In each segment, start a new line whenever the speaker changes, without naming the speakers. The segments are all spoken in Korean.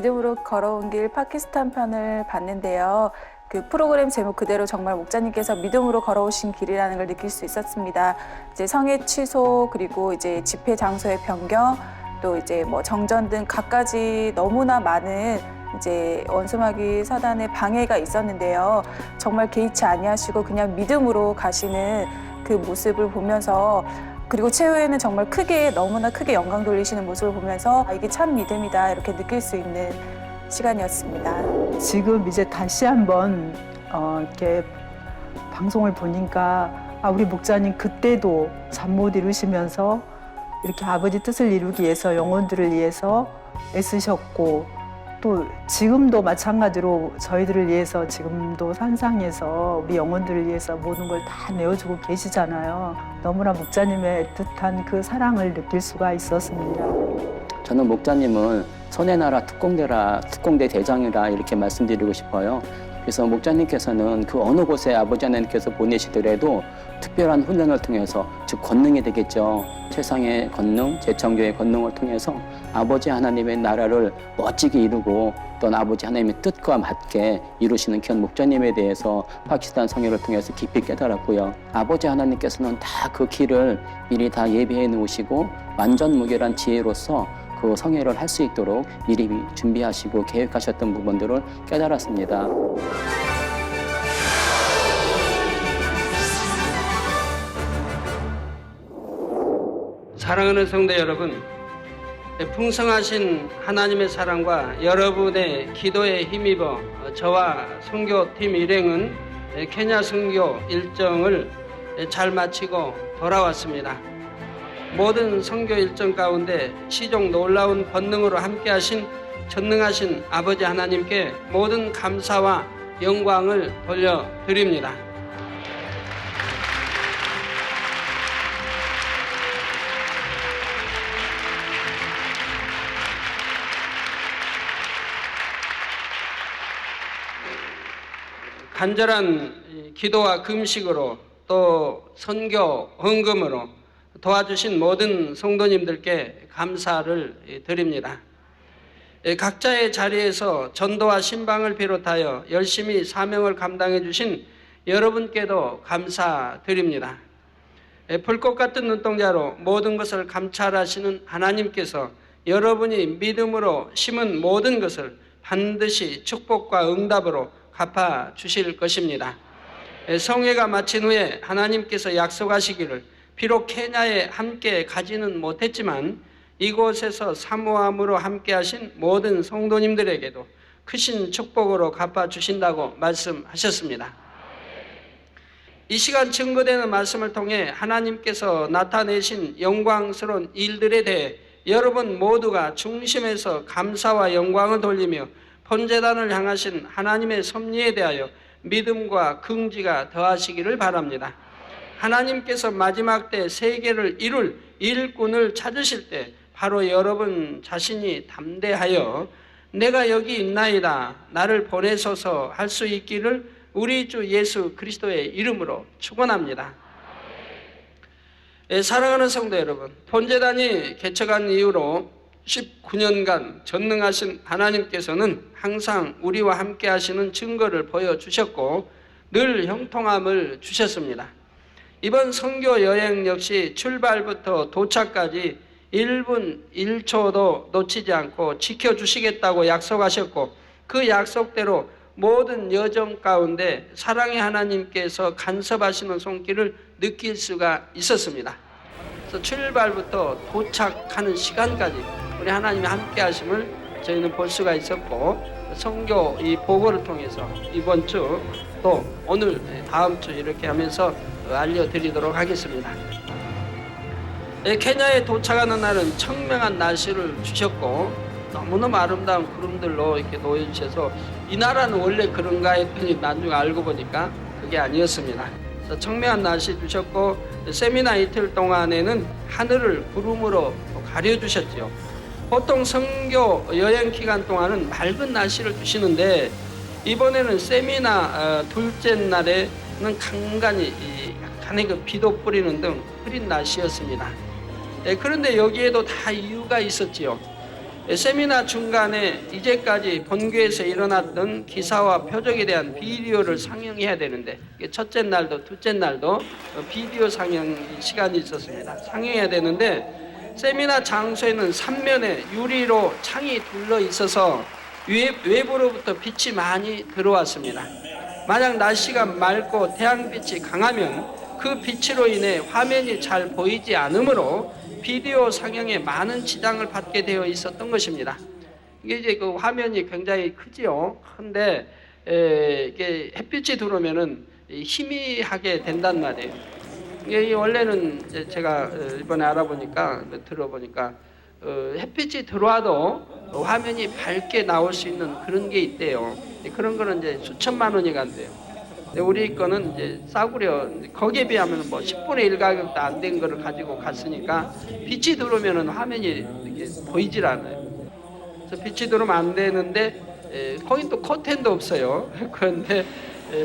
믿음으로 걸어온 길 파키스탄 편을 봤는데요. 그 프로그램 제목 그대로 정말 목자님께서 믿음으로 걸어오신 길이라는 걸 느낄 수 있었습니다. 이제 성회 취소, 그리고 이제 집회 장소의 변경, 또 이제 뭐 정전 등 갖가지 너무나 많은 이제 원수마귀 사단의 방해가 있었는데요. 정말 개의치 아니하시고 그냥 믿음으로 가시는 그 모습을 보면서, 그리고 최후에는 정말 너무나 크게 영광 돌리시는 모습을 보면서 이게 참 믿음이다 이렇게 느낄 수 있는 시간이었습니다.
지금 이제 다시 한번 이렇게 방송을 보니까 우리 목자님 그때도 잠 못 이루시면서 이렇게 아버지 뜻을 이루기 위해서 영혼들을 위해서 애쓰셨고, 또 지금도 마찬가지로 저희들을 위해서 지금도 산상에서 우리 영혼들을 위해서 모든 걸 다 내어주고 계시잖아요. 너무나 목자님의 애틋한 그 사랑을 느낄 수가 있었습니다.
저는 목자님은 선의 나라 특공대 대장이라 이렇게 말씀드리고 싶어요. 그래서 목자님께서는 그 어느 곳에 아버지 하나님께서 보내시더라도 특별한 훈련을 통해서, 즉 권능이 되겠죠. 세상의 권능, 재창조의 권능을 통해서 아버지 하나님의 나라를 멋지게 이루고 또 아버지 하나님의 뜻과 맞게 이루시는 현 목자님에 대해서 파키스탄 성회를 통해서 깊이 깨달았고요. 아버지 하나님께서는 다 그 길을 미리 다 예비해 놓으시고 완전 무결한 지혜로서 그 성회를 할 수 있도록 미리 준비하시고 계획하셨던 부분들을 깨달았습니다.
사랑하는 성도 여러분, 풍성하신 하나님의 사랑과 여러분의 기도에 힘입어 저와 선교팀 일행은 케냐 선교 일정을 잘 마치고 돌아왔습니다. 모든 선교 일정 가운데 시종 놀라운 권능으로 함께하신 전능하신 아버지 하나님께 모든 감사와 영광을 돌려드립니다. 간절한 기도와 금식으로 또 선교 헌금으로 도와주신 모든 성도님들께 감사를 드립니다. 각자의 자리에서 전도와 신방을 비롯하여 열심히 사명을 감당해 주신 여러분께도 감사드립니다. 불꽃 같은 눈동자로 모든 것을 감찰하시는 하나님께서 여러분이 믿음으로 심은 모든 것을 반드시 축복과 응답으로 갚아 주실 것입니다. 성회가 마친 후에 하나님께서 약속하시기를 비록 케냐에 함께 가지는 못했지만 이곳에서 사모함으로 함께 하신 모든 성도님들에게도 크신 축복으로 갚아 주신다고 말씀하셨습니다. 이 시간 증거되는 말씀을 통해 하나님께서 나타내신 영광스러운 일들에 대해 여러분 모두가 중심에서 감사와 영광을 돌리며 번제단을 향하신 하나님의 섭리에 대하여 믿음과 긍지가 더하시기를 바랍니다. 하나님께서 마지막 때 세계를 이룰 일꾼을 찾으실 때 바로 여러분 자신이 담대하여 내가 여기 있나이다, 나를 보내소서 할 수 있기를 우리 주 예수 그리스도의 이름으로 축원합니다. 사랑하는 성도 여러분, 번제단이 개척한 이후로 19년간 전능하신 하나님께서는 항상 우리와 함께 하시는 증거를 보여주셨고 늘 형통함을 주셨습니다. 이번 선교 여행 역시 출발부터 도착까지 1분 1초도 놓치지 않고 지켜주시겠다고 약속하셨고 그 약속대로 모든 여정 가운데 사랑의 하나님께서 간섭하시는 손길을 느낄 수가 있었습니다. 그래서 출발부터 도착하는 시간까지 우리 하나님이 함께 하심을 저희는 볼 수가 있었고, 선교 이 보고를 통해서 이번 주 또 오늘 다음 주 이렇게 하면서 알려드리도록 하겠습니다. 케냐에 도착하는 날은 청명한 날씨를 주셨고 너무너무 아름다운 구름들로 이렇게 놓여주셔서 이 나라는 원래 그런가 했더니 나중에 알고 보니까 그게 아니었습니다. 그래서 청명한 날씨 주셨고 세미나 이틀 동안에는 하늘을 구름으로 가려주셨죠. 보통 선교 여행 기간 동안은 맑은 날씨를 주시는데 이번에는 세미나 둘째 날에는 간간히 약간의 그 비도 뿌리는 등 흐린 날씨였습니다. 그런데 여기에도 다 이유가 있었지요. 세미나 중간에 이제까지 본교에서 일어났던 기사와 표적에 대한 비디오를 상영해야 되는데 첫째 날도 둘째 날도 비디오 상영 시간이 있었습니다. 상영해야 되는데 세미나 장소에는 3면에 유리로 창이 둘러 있어서 외부로부터 빛이 많이 들어왔습니다. 만약 날씨가 맑고 태양빛이 강하면 그 빛으로 인해 화면이 잘 보이지 않으므로 비디오 상영에 많은 지장을 받게 되어 있었던 것입니다. 이게 이제 그 화면이 굉장히 크지요. 근데 이게 햇빛이 들어오면은 희미하게 된단 말이에요. 이게 원래는 이제 제가 이번에 알아보니까 들어보니까 햇빛이 들어와도 화면이 밝게 나올 수 있는 그런 게 있대요. 그런 거는 이제 수천만 원이 간대요. 우리 거는 이제 싸구려, 거기에 비하면 뭐 10분의 1 가격도 안 된 거를 가지고 갔으니까 빛이 들어오면 화면이 이렇게 보이질 않아요. 그래서 빛이 들어오면 안 되는데 거기 또 커튼도 없어요. 그런데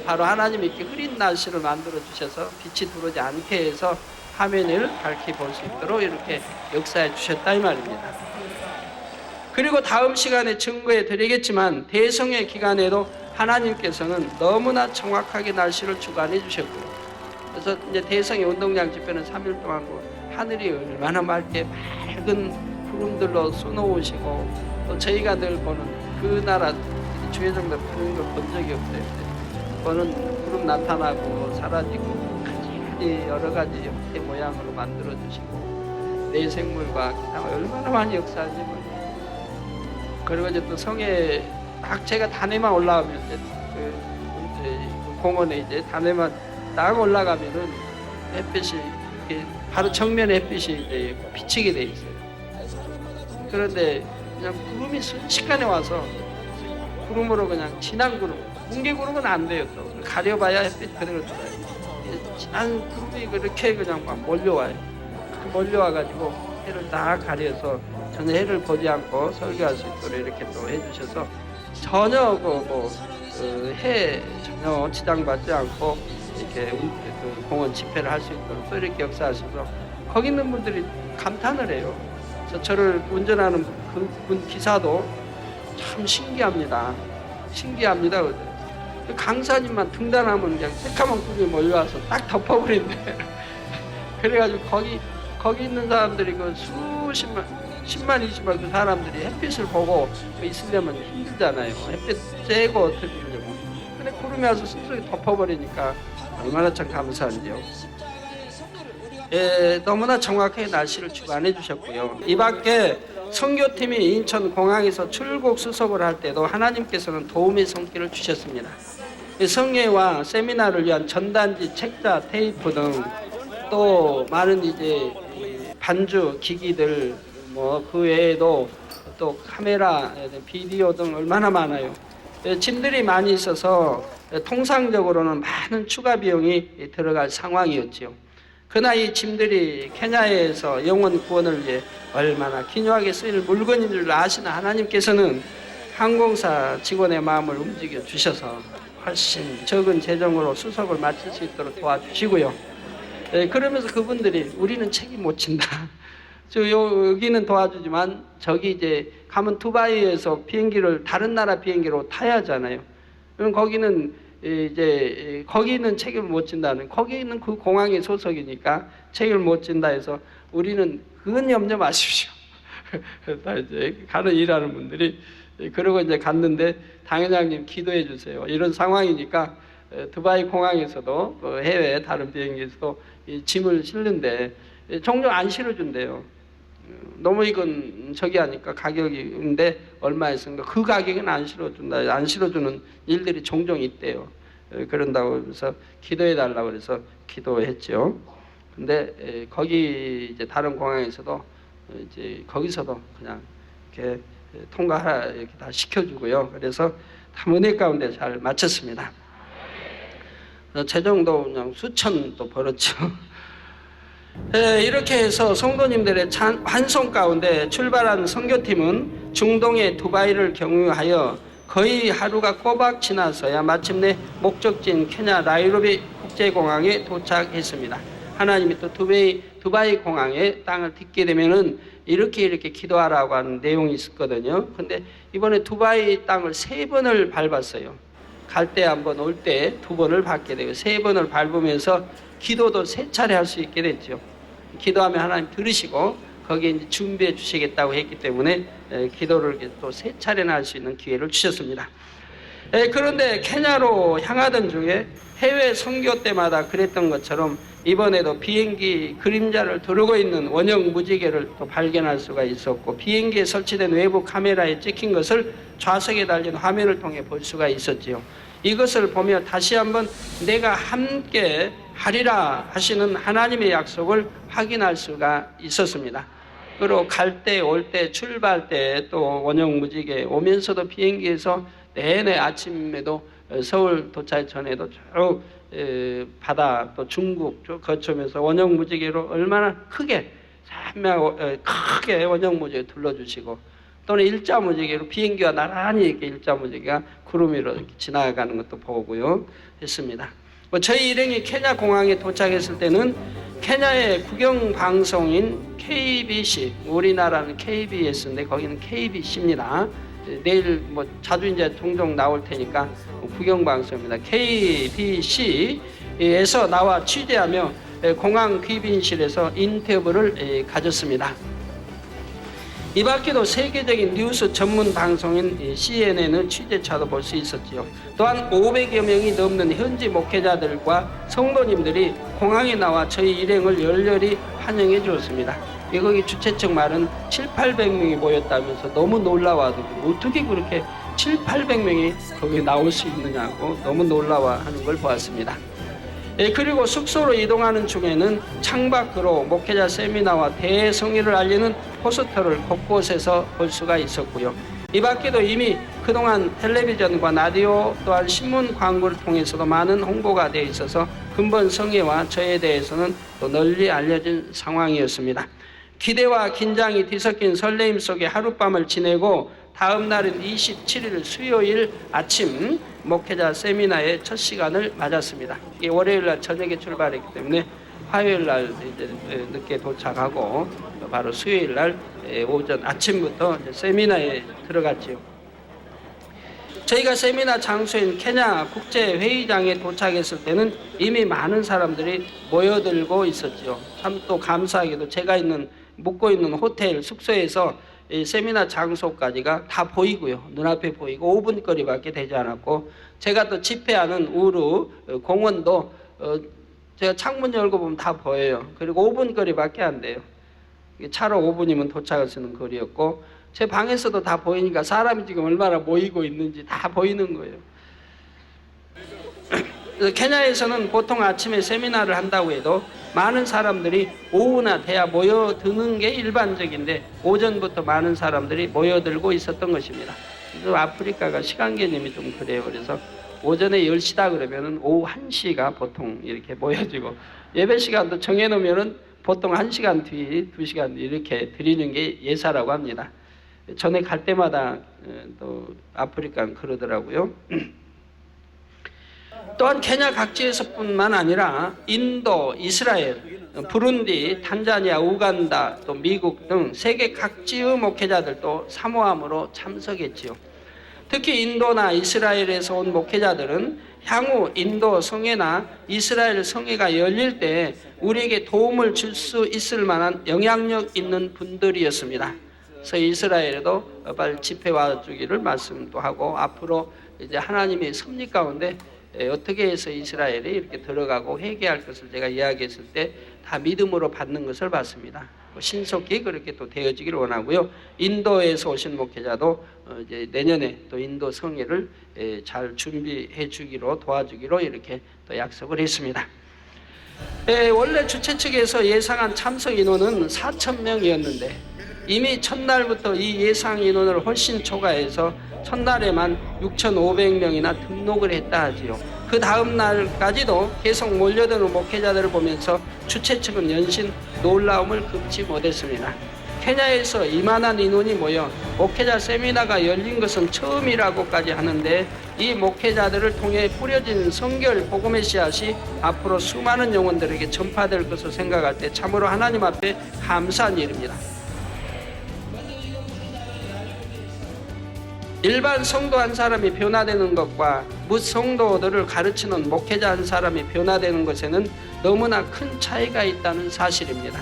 바로 하나님이 이렇게 흐린 날씨를 만들어 주셔서 빛이 들어오지 않게 해서 화면을 밝게 볼 수 있도록 이렇게 역사해 주셨다 이 말입니다. 그리고 다음 시간에 증거해 드리겠지만 대성회 기간에도 하나님께서는 너무나 정확하게 날씨를 주관해 주셨고요. 그래서 이제 대성회 운동장 집회는 3일 동안 하늘이 얼마나 맑게 맑은 구름들로 수놓으시고 또 저희가 늘 보는 그 나라 주회장들 그런 걸 본 적이 없어요. 그거는 구름 나타나고 사라지고 여러 가지 형태 모양으로 만들어 주시고 내생물과 기타 얼마나 많이 역사하지 몰라요. 그리고 이제 또 성에 딱 제가 단에만 올라가면 이제 그 공원에 이제 단에만 딱 올라가면은 햇빛이 이렇게 바로 정면에 햇빛이 이제 비치게 돼 있어요. 그런데 그냥 구름이 순식간에 와서 구름으로 그냥 진한 구름, 뭉게 구름은 안 돼요. 또 가려봐야 햇빛 그대로 들어요. 진한 구름이 그렇게 그냥 막 몰려와요. 몰려와가지고 해를 딱 가려서 전혀 해를 보지 않고 설교할 수 있도록 이렇게 또 해주셔서 전혀 해 전혀 지장받지 않고 이렇게 그 공원 집회를 할 수 있도록 또 이렇게 역사하셔서 거기 있는 분들이 감탄을 해요. 그래서 저를 운전하는 그분 기사도 참 신기합니다. 신기합니다. 그 강사님만 등단하면 그냥 새까만 구름이 몰려와서 딱 덮어버린대. 그래가지고 거기 있는 사람들이 그 수십만, 10만, 20만 그 사람들이 햇빛을 보고 있으려면 힘들잖아요. 햇빛 쬐고 어떻게 보려고. 근데 구름이 와서 스스로 덮어버리니까 얼마나 참 감사한지요. 너무나 정확하게 날씨를 주관해 주셨고요. 이 밖에 선교팀이 인천공항에서 출국 수속을 할 때도 하나님께서는 도움의 손길을 주셨습니다. 성회와 세미나를 위한 전단지, 책자, 테이프 등 또 많은 이제 반주 기기들 그 외에도 또 카메라, 비디오 등 얼마나 많아요. 짐들이 많이 있어서 통상적으로는 많은 추가 비용이 들어갈 상황이었지요. 그러나 이 짐들이 케냐에서 영혼 구원을 위해 얼마나 기묘하게 쓰일 물건인 줄 아시는 하나님께서는 항공사 직원의 마음을 움직여 주셔서 훨씬 적은 재정으로 수속을 마칠 수 있도록 도와주시고요. 그러면서 그분들이 우리는 책임 못 진다. 여기는 도와주지만 저기 이제 가면 두바이에서 비행기를 다른 나라 비행기로 타야 하잖아요. 그럼 거기는 이제 거기는 책임을 못 진다는, 거기는 그 공항의 소속이니까 책임을 못 진다 해서 우리는 그건 염려 마십시오. 다 이제 가는 일하는 분들이 그러고 이제 갔는데 당회장님 기도해 주세요. 이런 상황이니까 두바이 공항에서도 해외 다른 비행기에서도 이 짐을 실는데 종종 안 실어준대요. 너무 이건 저기 하니까 가격인데 얼마였는가 그 가격은 안 실어준다. 안 실어주는 일들이 종종 있대요. 그런다고 해서 기도해 달라고 그래서 기도했죠. 근데 거기 이제 다른 공항에서도 이제 거기서도 그냥 이렇게 통과하라 이렇게 다 시켜주고요. 그래서 다 은혜 가운데 잘 마쳤습니다. 재정도 그냥 수천도 벌었죠. 이렇게 해서 성도님들의 환송 가운데 출발한 선교팀은 중동의 두바이를 경유하여 거의 하루가 꼬박 지나서야 마침내 목적지인 케냐 나이로비 국제공항에 도착했습니다. 하나님이 또 두바이 공항에 땅을 딛게 되면은 이렇게 기도하라고 하는 내용이 있었거든요. 근데 이번에 두바이 땅을 3번을 밟았어요. 갈 때 한 번, 올 때 2번을 밟게 되고 3번을 밟으면서 기도도 3차례 할 수 있게 됐죠. 기도하면 하나님 들으시고 거기에 이제 준비해 주시겠다고 했기 때문에 기도를 또 3차례나 할 수 있는 기회를 주셨습니다. 그런데 케냐로 향하던 중에 해외 선교 때마다 그랬던 것처럼 이번에도 비행기 그림자를 두르고 있는 원형 무지개를 또 발견할 수가 있었고, 비행기에 설치된 외부 카메라에 찍힌 것을 좌석에 달린 화면을 통해 볼 수가 있었지요. 이것을 보며 다시 한번 내가 함께 하리라 하시는 하나님의 약속을 확인할 수가 있었습니다. 그리고 갈 때, 올 때, 출발 때 또 원형 무지개, 오면서도 비행기에서 내내 아침에도 서울 도착 전에도 쭉 바다 또 중국 쭉 거쳐면서 원형 무지개로 얼마나 크게 크게 원형 무지개 둘러주시고, 또는 일자 무지개로 비행기와 나란히 이렇게 일자 무지개가 구름 위로 이렇게 지나가는 것도 보고요 했습니다. 저희 일행이 케냐 공항에 도착했을 때는 케냐의 국영 방송인 KBC, 우리나라는 KBS인데 거기는 KBC입니다. 내일 자주 이제 종종 나올 테니까 국영 방송입니다. KBC에서 나와 취재하며 공항 귀빈실에서 인터뷰를 가졌습니다. 이 밖에도 세계적인 뉴스 전문 방송인 CNN의 취재차도 볼 수 있었지요. 또한 500여 명이 넘는 현지 목회자들과 성도님들이 공항에 나와 저희 일행을 열렬히 환영해 주었습니다. 거기 주최측 말은 700~800명이 모였다면서 너무 놀라워하더군요. 어떻게 그렇게 700~800명이 거기에 나올 수 있느냐고 너무 놀라워하는 걸 보았습니다. 그리고 숙소로 이동하는 중에는 창밖으로 목회자 세미나와 대성회를 알리는 포스터를 곳곳에서 볼 수가 있었고요. 이 밖에도 이미 그동안 텔레비전과 라디오 또한 신문 광고를 통해서도 많은 홍보가 되어 있어서 근본 성회와 저에 대해서는 또 널리 알려진 상황이었습니다. 기대와 긴장이 뒤섞인 설레임 속에 하룻밤을 지내고 다음 날인 27일 수요일 아침 목회자 세미나의 첫 시간을 맞았습니다. 이게 월요일 날 저녁에 출발했기 때문에 화요일 날 이제 늦게 도착하고 바로 수요일 날 오전 아침부터 이제 세미나에 들어갔지요. 저희가 세미나 장소인 케냐 국제회의장에 도착했을 때는 이미 많은 사람들이 모여들고 있었지요. 참 또 감사하게도 제가 묵고 있는 호텔 숙소에서 이 세미나 장소까지가 다 보이고요. 눈앞에 보이고 5분 거리밖에 되지 않았고, 제가 또 집회하는 우루 공원도 제가 창문 열고 보면 다 보여요. 그리고 5분 거리밖에 안 돼요. 차로 5분이면 도착할 수 있는 거리였고, 제 방에서도 다 보이니까 사람이 지금 얼마나 모이고 있는지 다 보이는 거예요. 케냐에서는 보통 아침에 세미나를 한다고 해도 많은 사람들이 오후나 돼야 모여드는 게 일반적인데 오전부터 많은 사람들이 모여들고 있었던 것입니다. 그래서 아프리카가 시간 개념이 좀 그래요. 그래서 오전에 10시다 그러면은 오후 1시가 보통 이렇게 모여지고, 예배 시간도 정해놓으면은 보통 1시간 뒤, 2시간 뒤 이렇게 드리는 게 예사라고 합니다. 전에 갈 때마다 또 아프리카는 그러더라고요. 또한 케냐 각지에서뿐만 아니라 인도, 이스라엘, 부룬디, 탄자니아, 우간다, 또 미국 등 세계 각지의 목회자들도 사모함으로 참석했지요. 특히 인도나 이스라엘에서 온 목회자들은 향후 인도 성회나 이스라엘 성회가 열릴 때 우리에게 도움을 줄 수 있을 만한 영향력 있는 분들이었습니다. 그래서 이스라엘에도 빨리 집회 와주기를 말씀도 하고, 앞으로 이제 하나님의 섭리 가운데 어떻게 해서 이스라엘에 이렇게 들어가고 회개할 것을 제가 이야기했을 때 다 믿음으로 받는 것을 봤습니다. 신속히 그렇게 또 되어지기를 원하고요. 인도에서 오신 목회자도 이제 내년에 또 인도 성회를 잘 준비해 주기로 도와주기로 이렇게 또 약속을 했습니다. 원래 주최 측에서 예상한 참석 인원은 4,000명이었는데 이미 첫날부터 이 예상 인원을 훨씬 초과해서 첫날에만 6,500명이나 등록을 했다 하지요. 그 다음 날까지도 계속 몰려드는 목회자들을 보면서 주최 측은 연신 놀라움을 금치 못했습니다. 케냐에서 이만한 인원이 모여 목회자 세미나가 열린 것은 처음이라고까지 하는데, 이 목회자들을 통해 뿌려진 성결 복음의 씨앗이 앞으로 수많은 영혼들에게 전파될 것을 생각할 때 참으로 하나님 앞에 감사한 일입니다. 일반 성도 한 사람이 변화되는 것과 무성도들을 가르치는 목회자 한 사람이 변화되는 것에는 너무나 큰 차이가 있다는 사실입니다.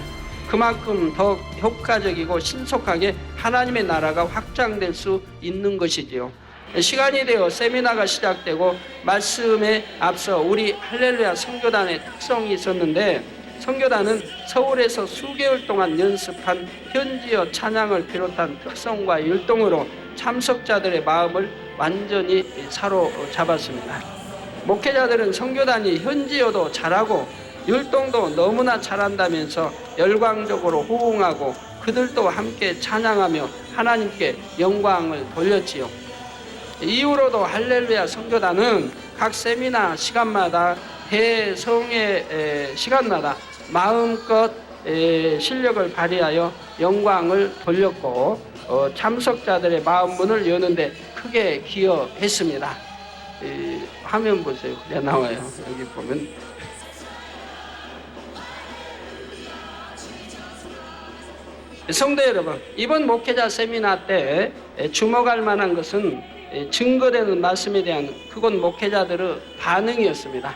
그만큼 더 효과적이고 신속하게 하나님의 나라가 확장될 수 있는 것이지요. 시간이 되어 세미나가 시작되고 말씀에 앞서 우리 할렐루야 선교단의 특성이 있었는데, 선교단은 서울에서 수개월 동안 연습한 현지어 찬양을 비롯한 특성과 율동으로 참석자들의 마음을 완전히 사로잡았습니다. 목회자들은 선교단이 현지어도 잘하고 율동도 너무나 잘한다면서 열광적으로 호응하고 그들도 함께 찬양하며 하나님께 영광을 돌렸지요. 이후로도 할렐루야 선교단은 각 세미나 시간마다 대성의 시간마다 마음껏 실력을 발휘하여 영광을 돌렸고 참석자들의 마음 문을 여는데 크게 기여했습니다. 화면 보세요. 그래 나와요. 여기 보면 성도 여러분, 이번 목회자 세미나 때 주목할 만한 것은 증거되는 말씀에 대한 그곳 목회자들의 반응이었습니다.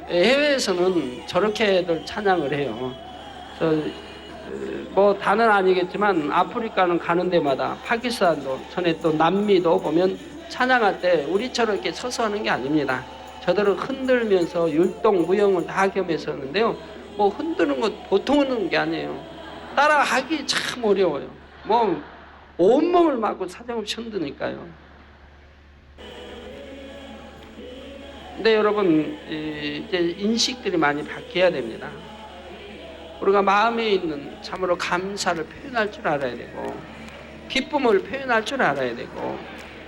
해외에서는 저렇게들 찬양을 해요. 뭐 다는 아니겠지만 아프리카는 가는 데마다 파키스탄도 전에 또 남미도 보면 찬양할 때 우리처럼 이렇게 서서 하는 게 아닙니다. 저들은 흔들면서 율동, 무용을 다 겸해서 하는데요. 뭐 흔드는 것 보통 하는 게 아니에요. 따라하기 참 어려워요. 뭐 온몸을 막고 사정없이 흔드니까요. 근데 여러분, 이제 인식들이 많이 바뀌어야 됩니다. 우리가 마음에 있는 참으로 감사를 표현할 줄 알아야 되고, 기쁨을 표현할 줄 알아야 되고,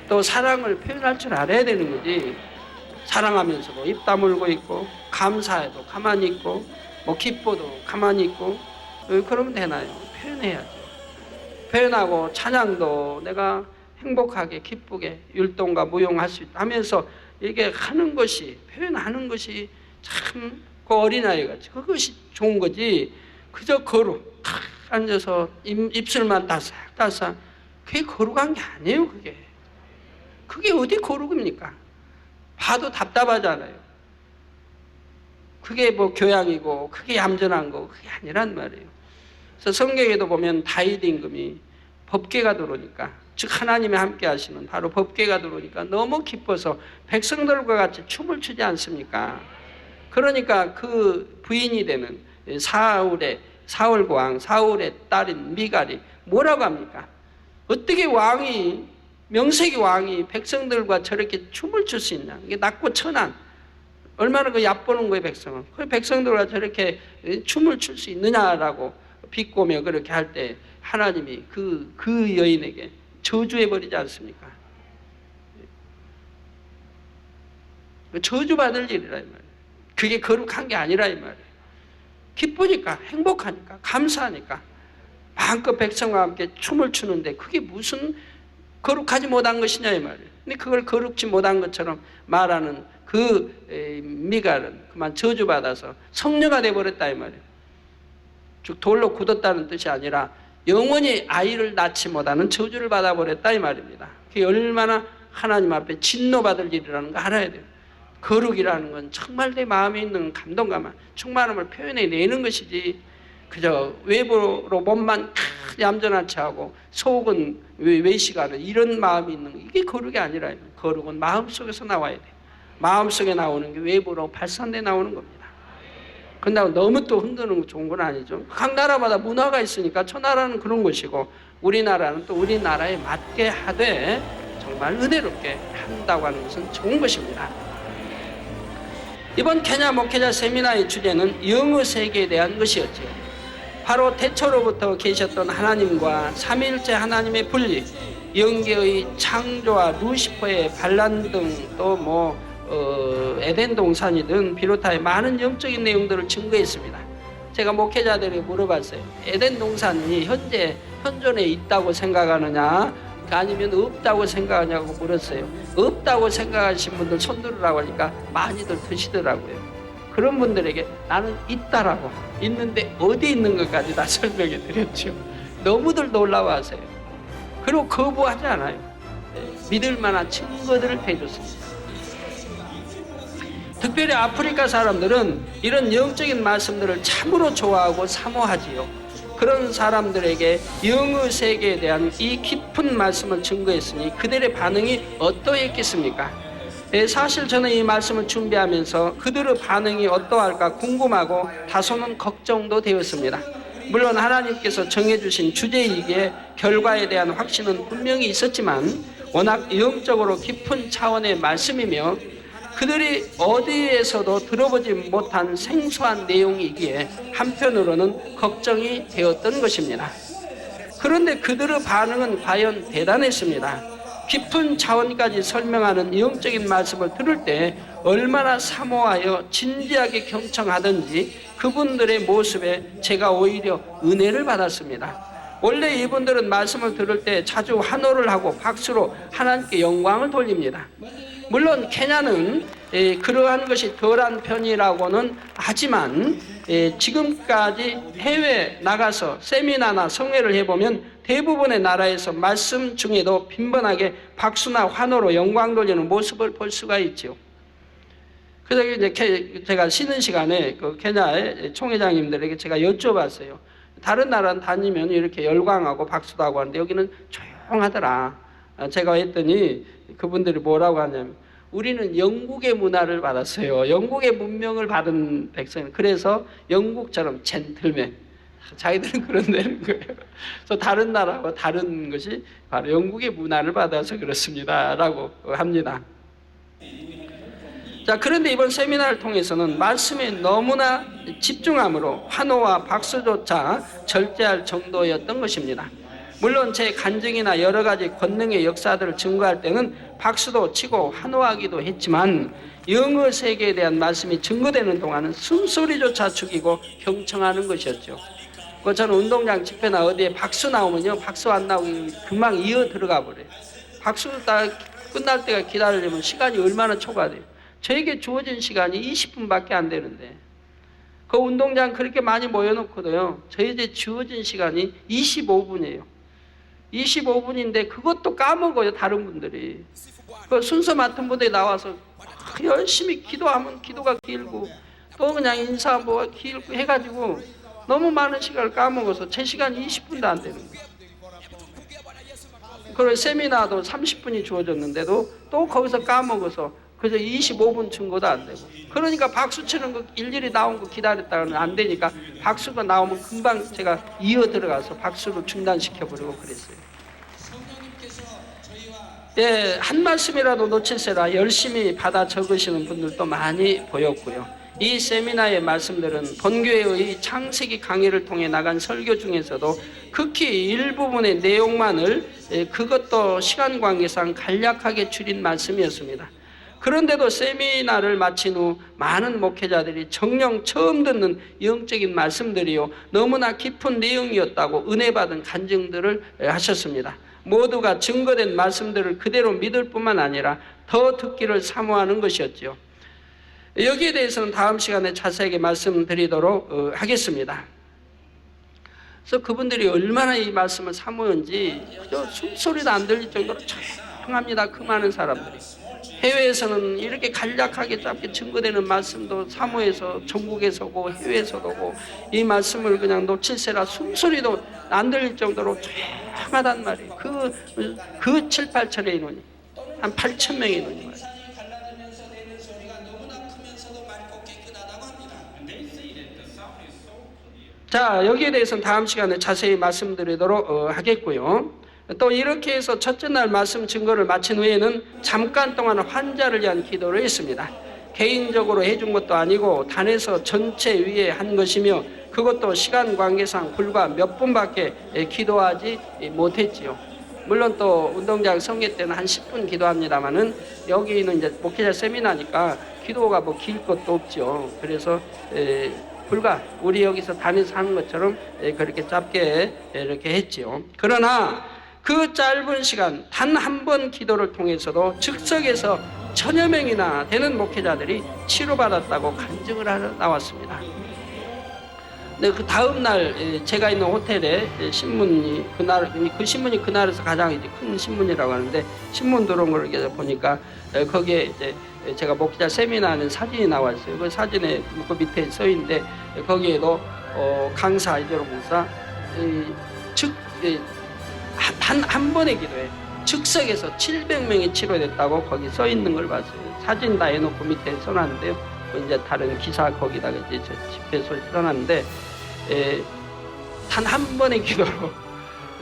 또 사랑을 표현할 줄 알아야 되는 거지. 사랑하면서도 입 다물고 있고, 감사해도 가만히 있고, 뭐 기뻐도 가만히 있고, 그러면 되나요? 표현해야죠. 표현하고 찬양도 내가 행복하게 기쁘게 율동과 무용할 수 있다 하면서 이게 하는 것이, 표현하는 것이 참 그 어린아이같이 그것이 좋은 거지. 그저 거룩 탁 앉아서 입술만 따싹따싹, 그게 거룩한 게 아니에요. 그게 어디 거룩입니까? 봐도 답답하잖아요. 그게 뭐 교양이고 그게 얌전한 거, 그게 아니란 말이에요. 그래서 성경에도 보면 다윗 임금이 법궤가 들어오니까, 즉 하나님이 함께 하시는 바로 법궤가 들어오니까 너무 기뻐서 백성들과 같이 춤을 추지 않습니까? 그러니까 그 부인이 되는 사울왕, 사울의 딸인 미갈이 뭐라고 합니까? 어떻게 왕이, 명색이 왕이 백성들과 저렇게 춤을 출 수 있냐? 이게 낮고 천한, 얼마나 그 얕보는 거예요, 백성은. 그 백성들과 저렇게 춤을 출 수 있느냐라고 비꼬며 그렇게 할 때 하나님이 그 여인에게 저주해버리지 않습니까? 저주받을 일이라 이 말이에요. 그게 거룩한 게 아니라 이 말이에요. 기쁘니까, 행복하니까, 감사하니까 마음껏 백성과 함께 춤을 추는데 그게 무슨 거룩하지 못한 것이냐 이 말이에요. 근데 그걸 거룩지 못한 것처럼 말하는 그 미갈은 그만 저주받아서 성녀가 돼버렸다 이 말이에요. 즉 돌로 굳었다는 뜻이 아니라 영원히 아이를 낳지 못하는 저주를 받아버렸다 이 말입니다. 그게 얼마나 하나님 앞에 진노받을 일이라는 거 알아야 돼요. 거룩이라는 건 정말 내 마음에 있는 감동감을, 충만함을 표현해내는 것이지, 그저 외부로 몸만 얌전한 체하고 속은 외식하는 이런 마음이 있는 거, 이게 거룩이 아니라 거룩은 마음속에서 나와야 돼요. 마음속에 나오는 게 외부로 발산돼 나오는 겁니다. 근데 너무 또 흔드는 거 좋은 건 아니죠. 각 나라마다 문화가 있으니까 저 나라는 그런 것이고 우리나라는 또 우리나라에 맞게 하되 정말 은혜롭게 한다고 하는 것은 좋은 것입니다. 이번 케냐 목회자 세미나의 주제는 영의 세계에 대한 것이었죠. 바로 태초로부터 계셨던 하나님과 삼위일체 하나님의 분리, 영계의 창조와 루시퍼의 반란 등 또 에덴 동산이든 비롯하여 많은 영적인 내용들을 증거했습니다. 제가 목회자들에게 물어봤어요. 에덴 동산이 현존에 있다고 생각하느냐 아니면 없다고 생각하냐고 물었어요. 없다고 생각하신 분들 손 들으라고 하니까 많이들 드시더라고요. 그런 분들에게 나는 있다라고, 있는데 어디 있는 것까지 다 설명해 드렸죠. 너무들 놀라워하세요. 그리고 거부하지 않아요. 믿을 만한 증거들을 대줬습니다. 특별히 아프리카 사람들은 이런 영적인 말씀들을 참으로 좋아하고 사모하지요. 그런 사람들에게 영의 세계에 대한 이 깊은 말씀을 증거했으니 그들의 반응이 어떠했겠습니까? 사실 저는 이 말씀을 준비하면서 그들의 반응이 어떠할까 궁금하고 다소는 걱정도 되었습니다. 물론 하나님께서 정해주신 주제이기에 결과에 대한 확신은 분명히 있었지만 워낙 영적으로 깊은 차원의 말씀이며 그들이 어디에서도 들어보지 못한 생소한 내용이기에 한편으로는 걱정이 되었던 것입니다. 그런데 그들의 반응은 과연 대단했습니다. 깊은 차원까지 설명하는 영적인 말씀을 들을 때 얼마나 사모하여 진지하게 경청하든지 그분들의 모습에 제가 오히려 은혜를 받았습니다. 원래 이분들은 말씀을 들을 때 자주 환호를 하고 박수로 하나님께 영광을 돌립니다. 물론 케냐는 그러한 것이 덜한 편이라고는 하지만 지금까지 해외 나가서 세미나나 성회를 해보면 대부분의 나라에서 말씀 중에도 빈번하게 박수나 환호로 영광 돌리는 모습을 볼 수가 있죠. 그래서 이제 제가 쉬는 시간에 그 케냐의 총회장님들에게 제가 여쭤봤어요. 다른 나라는 다니면 이렇게 열광하고 박수도 하고 하는데 여기는 조용하더라. 제가 했더니 그분들이 뭐라고 하냐면 우리는 영국의 문화를 받았어요. 영국의 문명을 받은 백성. 그래서 영국처럼 젠틀맨. 자기들은 그런다는 거예요. 그래서 다른 나라와 다른 것이 바로 영국의 문화를 받아서 그렇습니다. 라고 합니다. 자, 그런데 이번 세미나를 통해서는 말씀에 너무나 집중함으로 환호와 박수조차 절제할 정도였던 것입니다. 물론 제 간증이나 여러 가지 권능의 역사들을 증거할 때는 박수도 치고 환호하기도 했지만 영의 세계에 대한 말씀이 증거되는 동안은 숨소리조차 죽이고 경청하는 것이었죠. 저는 운동장 집회나 어디에 박수 나오면요, 박수 안 나오고 금방 이어 들어가 버려요. 박수 다 끝날 때가 기다리려면 시간이 얼마나 초과돼요. 저에게 주어진 시간이 20분밖에 안 되는데 그 운동장 그렇게 많이 모여놓고도요, 저에게 주어진 시간이 25분이에요. 25분인데 그것도 까먹어요. 다른 분들이 그 순서 맡은 분들이 나와서 열심히 기도하면 기도가 길고 또 그냥 인사 뭐가 길고 해가지고 너무 많은 시간을 까먹어서 제 시간이 20분도 안 되는 거예요. 그리고 세미나도 30분이 주어졌는데도 또 거기서 까먹어서 그래서 25분 증거도 안 되고, 그러니까 박수 치는 거 일일이 나온 거 기다렸다가는 안 되니까 박수가 나오면 금방 제가 이어 들어가서 박수로 중단시켜 버리고 그랬어요. 예, 한 말씀이라도 놓칠세라 열심히 받아 적으시는 분들도 많이 보였고요. 이 세미나의 말씀들은 본교회의 창세기 강의를 통해 나간 설교 중에서도 극히 일부분의 내용만을 그것도 시간 관계상 간략하게 줄인 말씀이었습니다. 그런데도 세미나를 마친 후 많은 목회자들이 정녕 처음 듣는 영적인 말씀들이요, 너무나 깊은 내용이었다고 은혜받은 간증들을 하셨습니다. 모두가 증거된 말씀들을 그대로 믿을 뿐만 아니라 더 듣기를 사모하는 것이었죠. 여기에 대해서는 다음 시간에 자세하게 말씀드리도록 하겠습니다. 그래서 그분들이 얼마나 이 말씀을 사모했는지 그저 숨소리도 안 들릴 정도로 조용합니다. 그 많은 사람들이. 해외에서는 이렇게 간략하게 짧게 증거되는 말씀도 사모해서 전국에서고 해외에서도 오고 이 말씀을 그냥 놓칠세라 숨소리도 안 들릴 정도로 조용하단 말이에요. 그 7, 8천의 인원이 한 8천 명의 인원이 말이에요. 자, 여기에 대해서는 다음 시간에 자세히 말씀드리도록 하겠고요. 또 이렇게 해서 첫째 날 말씀 증거를 마친 후에는 잠깐 동안 환자를 위한 기도를 했습니다. 개인적으로 해준 것도 아니고 단에서 전체 위에 한 것이며 그것도 시간 관계상 불과 몇 분밖에 기도하지 못했지요. 물론 또 운동장 성회 때는 한 10분 기도합니다만은 여기는 이제 목회자 세미나니까 기도가 뭐 길 것도 없죠. 그래서 불과 우리 여기서 단에서 하는 것처럼 그렇게 짧게 이렇게 했지요. 그러나 그 짧은 시간 단 한 번 기도를 통해서도 즉석에서 1000여 명이나 되는 목회자들이 치료받았다고 간증을 하러 나왔습니다. 근데 그 다음 날 제가 있는 호텔에 신문이 그 신문이 그날에서 가장 이제 큰 신문이라고 하는데, 신문 들어온 걸 이렇게 보니까 거기에 이제 제가 목회자 세미나하는 사진이 나왔어요. 그 사진에 그 밑에 써 있는데, 거기에도 강사 이재로 목사 단 한 번의 기도에 즉석에서 700명이 치료됐다고 거기 써 있는 걸 봤어요. 사진 다 해놓고 밑에 써놨는데요. 이제 다른 기사 거기다가 이제 집회소 써놨는데, 단 한 번의 기도로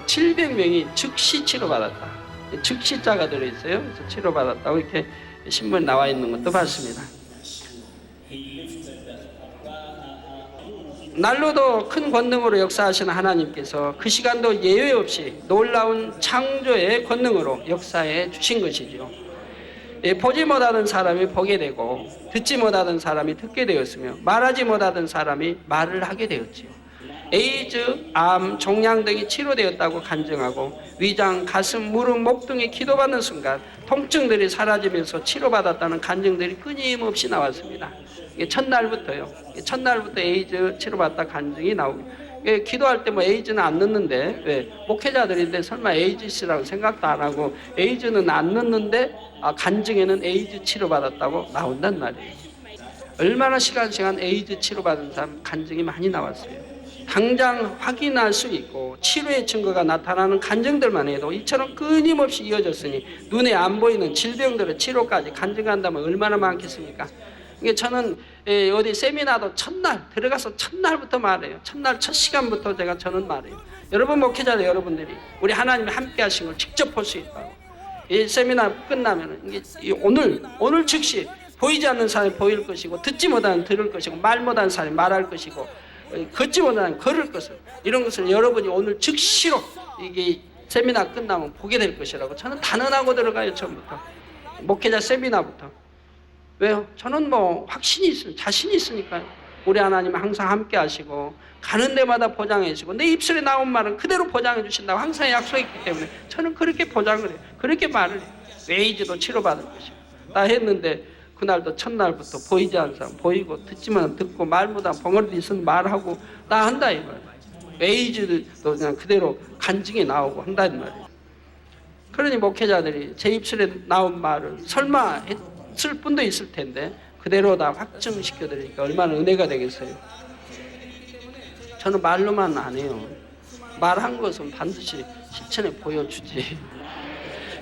700명이 즉시 치료받았다. 즉시자가 들어있어요. 그래서 치료받았다고 이렇게 신문에 나와 있는 것도 봤습니다. 날로도 큰 권능으로 역사하시는 하나님께서 그 시간도 예외 없이 놀라운 창조의 권능으로 역사해 주신 것이지요. 보지 못하던 사람이 보게 되고 듣지 못하던 사람이 듣게 되었으며 말하지 못하던 사람이 말을 하게 되었지요. 에이즈, 암, 종양 등이 치료되었다고 간증하고 위장, 가슴, 무릎, 목 등이 기도받는 순간 통증들이 사라지면서 치료받았다는 간증들이 끊임없이 나왔습니다. 첫날부터요. 첫날부터 에이즈 치료받다 간증이 나오고, 기도할 때 뭐 에이즈는 안 넣는데, 왜 목회자들인데 설마 에이즈씨라고 생각도 안 하고 에이즈는 안 넣는데 간증에는 에이즈 치료받았다고 나온단 말이에요. 얼마나 시간 에이즈 치료받은 사람 간증이 많이 나왔어요. 당장 확인할 수 있고 치료의 증거가 나타나는 간증들만 해도 이처럼 끊임없이 이어졌으니 눈에 안 보이는 질병들의 치료까지 간증한다면 얼마나 많겠습니까? 이게 저는 어디 세미나도 첫날 들어가서 첫날부터 말해요. 첫날 첫 시간부터 저는 말해요. 여러분 목회자들 여러분들이 우리 하나님이 함께 하신 걸 직접 볼 수 있다고. 이 세미나 끝나면 이게 오늘 즉시 보이지 않는 사람이 보일 것이고 듣지 못하는 들을 것이고 말 못하는 사람이 말할 것이고 걷지 못하는 걸을 것을, 이런 것을 여러분이 오늘 즉시로 이게 세미나 끝나면 보게 될 것이라고 저는 단언하고 들어가요. 처음부터 목회자 세미나부터. 왜요? 저는 뭐 확신이 있어요. 자신이 있으니까요. 우리 하나님은 항상 함께 하시고 가는 데마다 보장해 주시고 내 입술에 나온 말은 그대로 보장해 주신다고 항상 약속했기 때문에 저는 그렇게 보장을 해요. 그렇게 말을 해요. 에이즈도 치료받을 것이고 다 했는데 그날도 첫날부터 보이지 않는 사람 보이고 듣지만 듣고 말 못하면 벙어리도 있으면 말하고 다 한다 이 말이에요. 에이즈도 그냥 그대로 간증이 나오고 한다 이 말이에요. 그러니 목회자들이 제 입술에 나온 말을 설마 했을 분도 있을 텐데 그대로 다 확증시켜 드리니까 얼마나 은혜가 되겠어요. 저는 말로만 안 해요. 말한 것은 반드시 실천에 보여주지.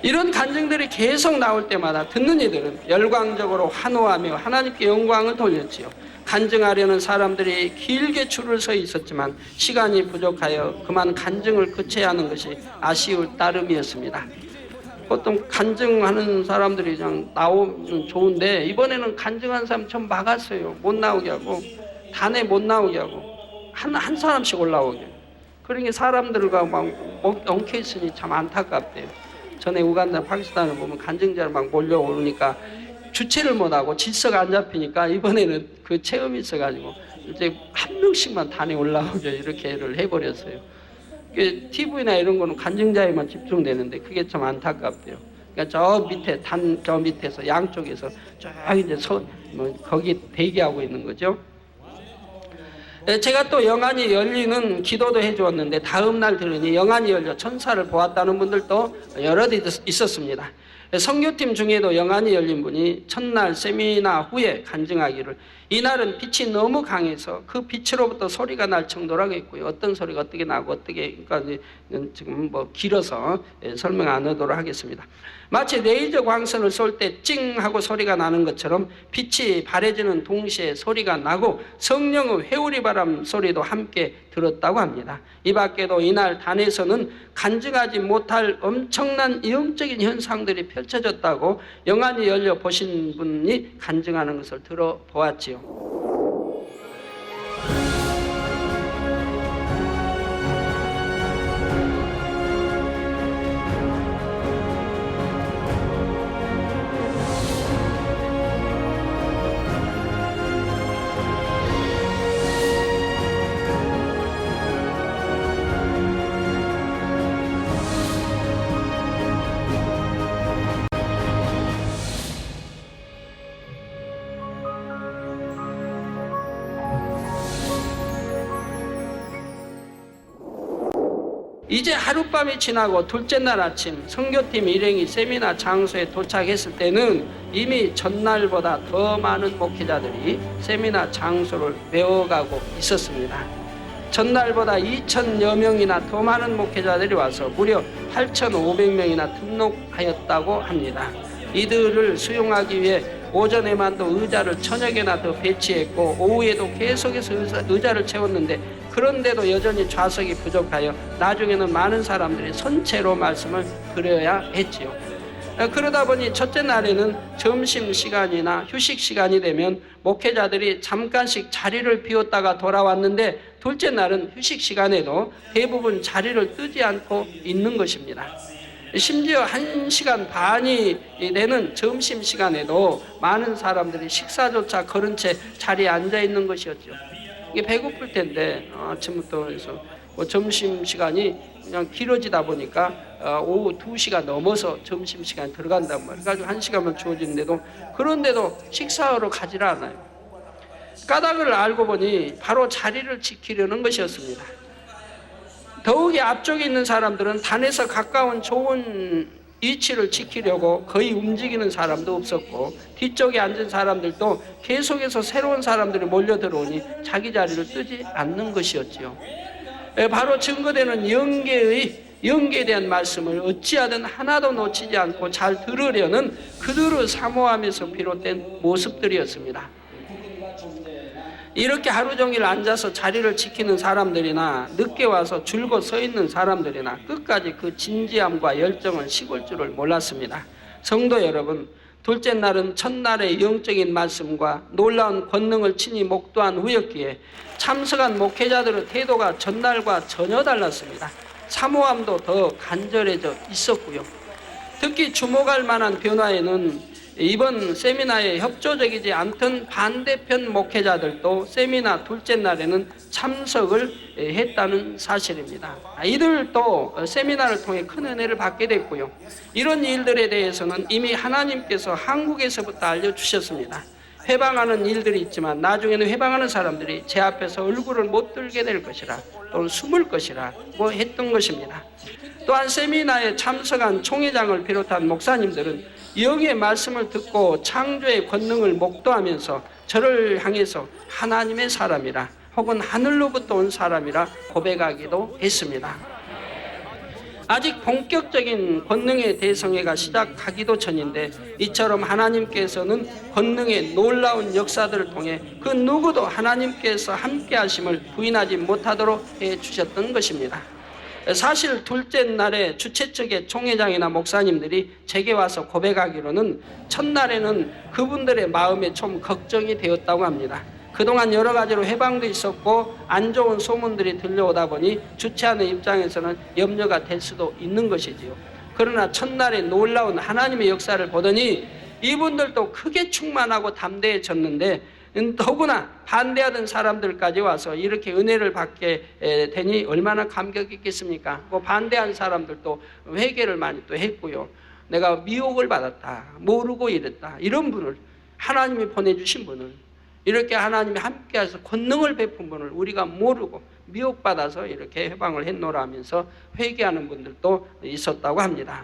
이런 간증들이 계속 나올 때마다 듣는 이들은 열광적으로 환호하며 하나님께 영광을 돌렸지요. 간증하려는 사람들이 길게 줄을 서 있었지만 시간이 부족하여 그만 간증을 그쳐야 하는 것이 아쉬울 따름이었습니다. 보통 간증하는 사람들이 그냥 나오면 좋은데 이번에는 간증한 사람 좀 막았어요. 못 나오게 하고 단에 못 나오게 하고 한 사람씩 올라오게. 그러니까 사람들과 막 엉켜 있으니 참 안타깝대요. 전에 우간다, 파키스탄을 보면 간증자를 막 몰려오니까 주체를 못하고 질서가 안 잡히니까 이번에는 그 체험이 있어가지고 이제 한 명씩만 단에 올라오게 이렇게를 해버렸어요. TV나 이런 거는 간증자에만 집중되는데 그게 참 안타깝대요. 그러니까 저 밑에 저 밑에서 양쪽에서 쭉 이제 거기 대기하고 있는 거죠. 제가 또 영안이 열리는 기도도 해주었는데 다음 날 들으니 영안이 열려 천사를 보았다는 분들도 여럿 있었습니다. 선교팀 중에도 영안이 열린 분이 첫날 세미나 후에 간증하기를 이날은 빛이 너무 강해서 그 빛으로부터 소리가 날 정도라고 했고요. 어떤 소리가 어떻게 나고 어떻게, 그러니까 지금 뭐 길어서 설명 안 하도록 하겠습니다. 마치 레이저 광선을 쏠 때 찡 하고 소리가 나는 것처럼 빛이 바래지는 동시에 소리가 나고 성령의 회오리 바람 소리도 함께 들었다고 합니다. 이 밖에도 이날 단에서는 간증하지 못할 엄청난 영적인 현상들이 펼쳐졌다고 영안이 열려 보신 분이 간증하는 것을 들어보았지요. 이제 하룻밤이 지나고 둘째 날 아침 선교팀 일행이 세미나 장소에 도착했을 때는 이미 전날보다 더 많은 목회자들이 세미나 장소를 메워가고 있었습니다. 전날보다 2,000여 명이나 더 많은 목회자들이 와서 무려 8,500명이나 등록하였다고 합니다. 이들을 수용하기 위해 오전에만도 의자를 1,000여 개나 더 배치했고 오후에도 계속해서 의자를 채웠는데 그런데도 여전히 좌석이 부족하여 나중에는 많은 사람들이 선체로 말씀을 들어야 했지요. 그러다 보니 첫째 날에는 점심시간이나 휴식시간이 되면 목회자들이 잠깐씩 자리를 비웠다가 돌아왔는데 둘째 날은 휴식시간에도 대부분 자리를 뜨지 않고 있는 것입니다. 심지어 1시간 반이 되는 점심시간에도 많은 사람들이 식사조차 거른 채 자리에 앉아 있는 것이었죠. 이게 배고플 텐데 아침부터 해서 점심시간이 그냥 길어지다 보니까 오후 2시가 넘어서 점심시간에 들어간단 말이에요. 그래가지고 1시간만 주어지는데도 그런데도 식사하러 가지를 않아요. 까닭을 알고 보니 바로 자리를 지키려는 것이었습니다. 더욱이 앞쪽에 있는 사람들은 단에서 가까운 좋은 위치를 지키려고 거의 움직이는 사람도 없었고 뒤쪽에 앉은 사람들도 계속해서 새로운 사람들이 몰려 들어오니 자기 자리를 뜨지 않는 것이었지요. 바로 증거되는 영계에 대한 말씀을 어찌하든 하나도 놓치지 않고 잘 들으려는 그들의 사모함에서 비롯된 모습들이었습니다. 이렇게 하루 종일 앉아서 자리를 지키는 사람들이나 늦게 와서 줄곧 서 있는 사람들이나 끝까지 그 진지함과 열정을 식을 줄을 몰랐습니다. 성도 여러분, 둘째 날은 첫날의 영적인 말씀과 놀라운 권능을 친히 목도한 후였기에 참석한 목회자들의 태도가 전날과 전혀 달랐습니다. 사모함도 더 간절해져 있었고요. 특히 주목할 만한 변화에는 이번 세미나에 협조적이지 않던 반대편 목회자들도 세미나 둘째 날에는 참석을 했다는 사실입니다. 이들도 세미나를 통해 큰 은혜를 받게 됐고요. 이런 일들에 대해서는 이미 하나님께서 한국에서부터 알려주셨습니다. 회방하는 일들이 있지만 나중에는 회방하는 사람들이 제 앞에서 얼굴을 못 들게 될 것이라 또는 숨을 것이라 했던 것입니다. 또한 세미나에 참석한 총회장을 비롯한 목사님들은 영의 말씀을 듣고 창조의 권능을 목도하면서 저를 향해서 하나님의 사람이라 혹은 하늘로부터 온 사람이라 고백하기도 했습니다. 아직 본격적인 권능의 대성회가 시작하기도 전인데 이처럼 하나님께서는 권능의 놀라운 역사들을 통해 그 누구도 하나님께서 함께 하심을 부인하지 못하도록 해주셨던 것입니다. 사실 둘째 날에 주최 측의 총회장이나 목사님들이 제게 와서 고백하기로는 첫날에는 그분들의 마음에 좀 걱정이 되었다고 합니다. 그동안 여러 가지로 해방도 있었고 안 좋은 소문들이 들려오다 보니 주최하는 입장에서는 염려가 될 수도 있는 것이지요. 그러나 첫날에 놀라운 하나님의 역사를 보더니 이분들도 크게 충만하고 담대해졌는데 더구나 반대하던 사람들까지 와서 이렇게 은혜를 받게 되니 얼마나 감격이 있겠습니까? 반대한 사람들도 회개를 많이 또 했고요. 내가 미혹을 받았다, 모르고 이랬다, 이런 분을 하나님이 보내주신 분을 이렇게 하나님이 함께해서 권능을 베푼 분을 우리가 모르고 미혹받아서 이렇게 해방을 했노라 하면서 회개하는 분들도 있었다고 합니다.